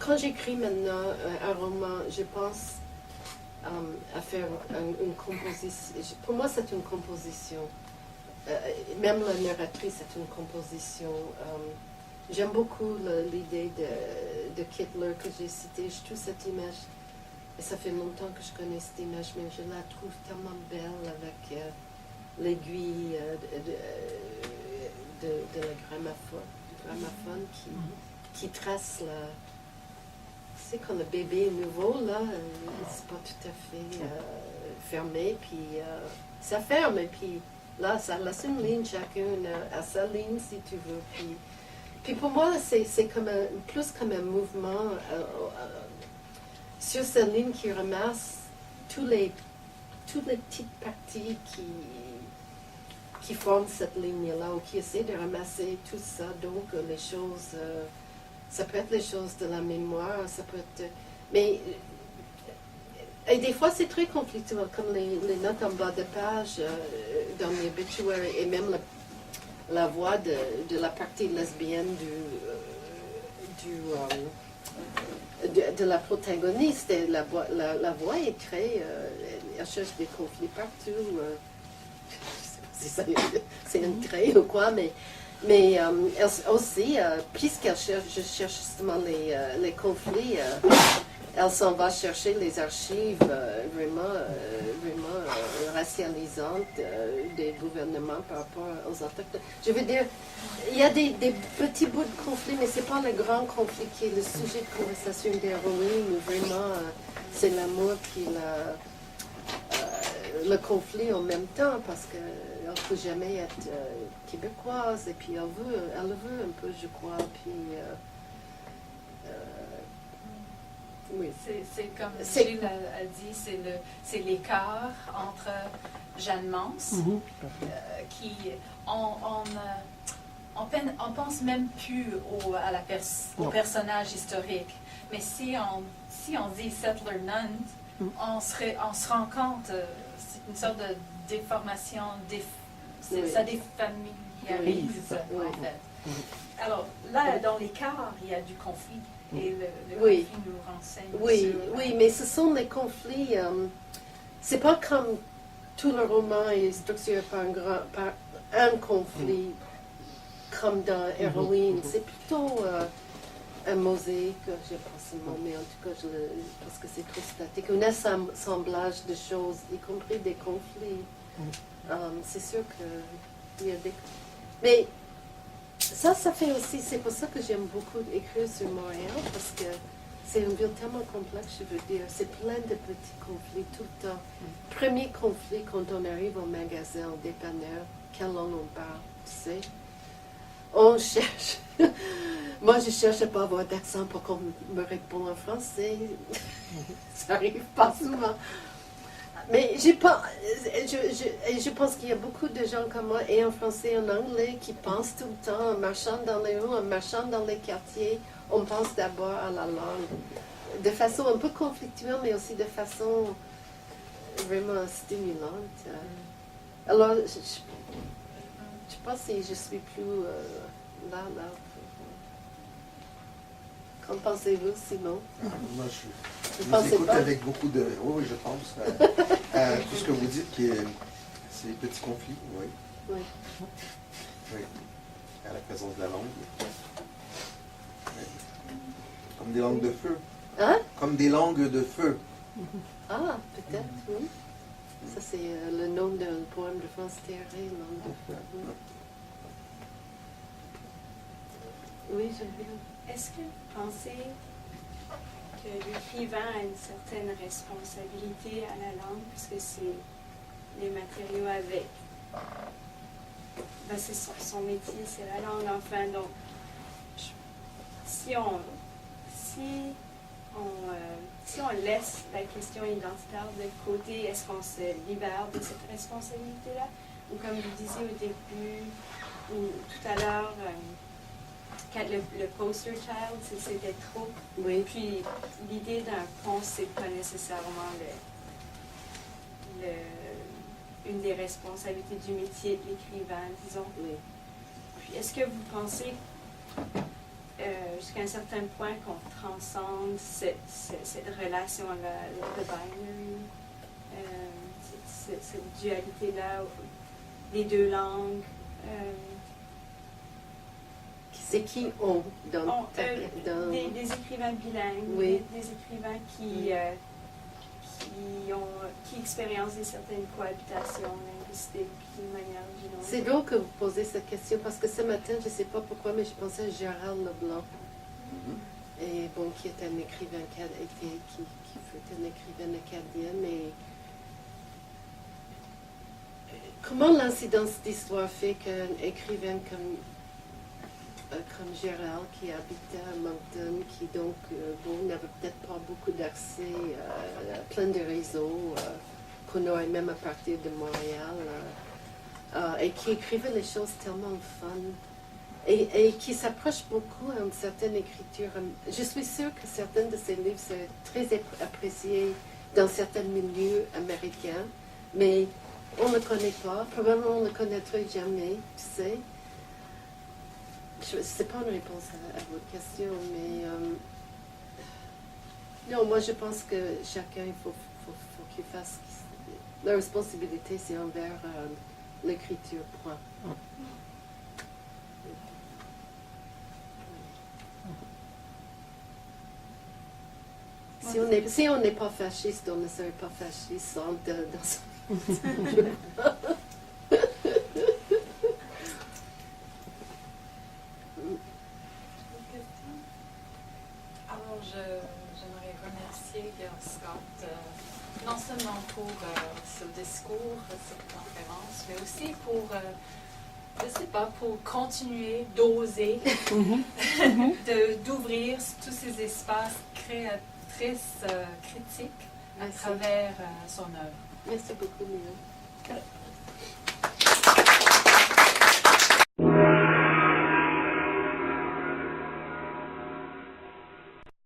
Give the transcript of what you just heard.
quand j'écris maintenant un roman, je pense à faire une composition. Pour moi, c'est une composition. Même la narratrice est une composition. J'aime beaucoup l'idée de Kittler que j'ai citée. Je trouve cette image, et ça fait longtemps que je connais cette image, mais je la trouve tellement belle avec l'aiguille de la gramophone qui trace la... Tu sais, quand le bébé est nouveau, là, c'est pas tout à fait fermé, puis ça ferme, et puis là, ça laisse une ligne, chacune à sa ligne, si tu veux. Puis pour moi, c'est comme plus comme un mouvement sur cette ligne qui ramasse toutes les petites parties qui forment cette ligne-là, ou qui essaient de ramasser tout ça. Donc, les choses... ça peut être les choses de la mémoire, ça peut être... Mais... Et des fois, c'est très conflictuel, comme les notes en bas de page dans les obituaries, et même la voix de la partie lesbienne de la protagoniste. Et la voix est très... elle cherche des conflits partout. Je sais pas si c'est un trait ou quoi, mais elle aussi, puisqu'elle cherche justement les conflits, elle s'en va chercher les archives vraiment racialisantes des gouvernements par rapport aux autochtones. Je veux dire, il y a des petits bouts de conflit, mais ce n'est pas le grand conflit qui est le sujet de conversation d'héroïne, où vraiment c'est l'amour qui est le conflit en même temps, parce qu'elle ne peut jamais être québécoise, et puis elle le veut un peu, je crois, puis... oui. C'est comme Gilles a dit, c'est l'écart entre Jeanne Mance, qui on pense même plus au personnage historique, mais si on dit Settler Nun, on se rend compte, c'est une sorte de déformation, ça défamiliarise en fait. Alors là, dans l'écart, il y a du conflit. Et le conflit nous renseigne Oui, mais ce sont des conflits. C'est pas comme tout le roman est structuré par un conflit, comme dans Héroïne. C'est plutôt un mosaïque, je pense le mot, mais en tout cas, parce que c'est trop statique. Un assemblage de choses, y compris des conflits. C'est sûr qu'il y a des... Mais ça fait aussi, c'est pour ça que j'aime beaucoup écrire sur Montréal, parce que c'est une ville tellement complexe, je veux dire. C'est plein de petits conflits tout le temps. Premier conflit, quand on arrive au magasin, au dépanneur, quelle langue on parle, tu sais? On cherche. Moi, je cherche à pas avoir d'accent pour qu'on me réponde en français. Ça n'arrive pas souvent. Mais je pense qu'il y a beaucoup de gens comme moi, et en français et en anglais, qui pensent tout le temps, en marchant dans les rues, en marchant dans les quartiers, on pense d'abord à la langue. De façon un peu conflictuelle, mais aussi de façon vraiment stimulante. Alors, je pense que je suis plus là. Qu'en pensez-vous, Simon? Moi, je écoute avec beaucoup de... Oui, je pense. Tout ce que vous dites, c'est les petits conflits, oui. Oui. Oui. À la présence de la langue. Oui. Comme des langues de feu. Hein? Comme des langues de feu. Ah, peut-être, oui. Ça, c'est le nom d'un poème de France Thierry, langue de feu. Oui, je veux. Est-ce que vous pensez que l'écrivain a une certaine responsabilité à la langue, puisque c'est les matériaux avec? Ben, c'est son métier, c'est la langue, enfin. Donc, si on laisse la question identitaire de côté, est-ce qu'on se libère de cette responsabilité-là? Ou comme vous disiez au début, ou tout à l'heure, le poster child, c'était trop. Oui. Puis l'idée d'un pont, c'est pas nécessairement une des responsabilités du métier de l'écrivain, disons. Oui. Puis est-ce que vous pensez jusqu'à un certain point qu'on transcende cette relation-là, le binary, cette dualité-là, les deux langues. C'est qui on dans des écrivains bilingues, oui. des écrivains qui expériencent certaines cohabitations linguistiques d'une manière ou d'une autre. C'est drôle que vous posez cette question parce que ce matin, je ne sais pas pourquoi, mais je pensais à Gérald Leblanc, et bon, qui est un écrivain qui fut un écrivain acadien, mais comment l'incidence d'histoire fait qu'un écrivain comme Gérald, qui habitait à Moncton, qui donc n'avait peut-être pas beaucoup d'accès à plein de réseaux qu'on aurait même à partir de Montréal, et qui écrivait les choses tellement fun, et qui s'approche beaucoup à une certaine écriture. Je suis sûre que certains de ses livres seraient très appréciés dans certains milieux américains, mais on ne le connaît pas, probablement on ne le connaîtrait jamais, tu sais. Ce n'est pas une réponse à votre question, mais non, moi je pense que chacun, il faut qu'il fasse. La responsabilité, c'est envers l'écriture, point. Si on n'est pas fasciste, on ne serait pas fasciste dans son... Alors, j'aimerais remercier Gail Scott, non seulement pour ce discours, cette conférence, mais aussi pour, je ne sais pas, pour continuer d'oser, d'ouvrir tous ces espaces créatrices, critiques à travers son œuvre. Merci beaucoup, Mia.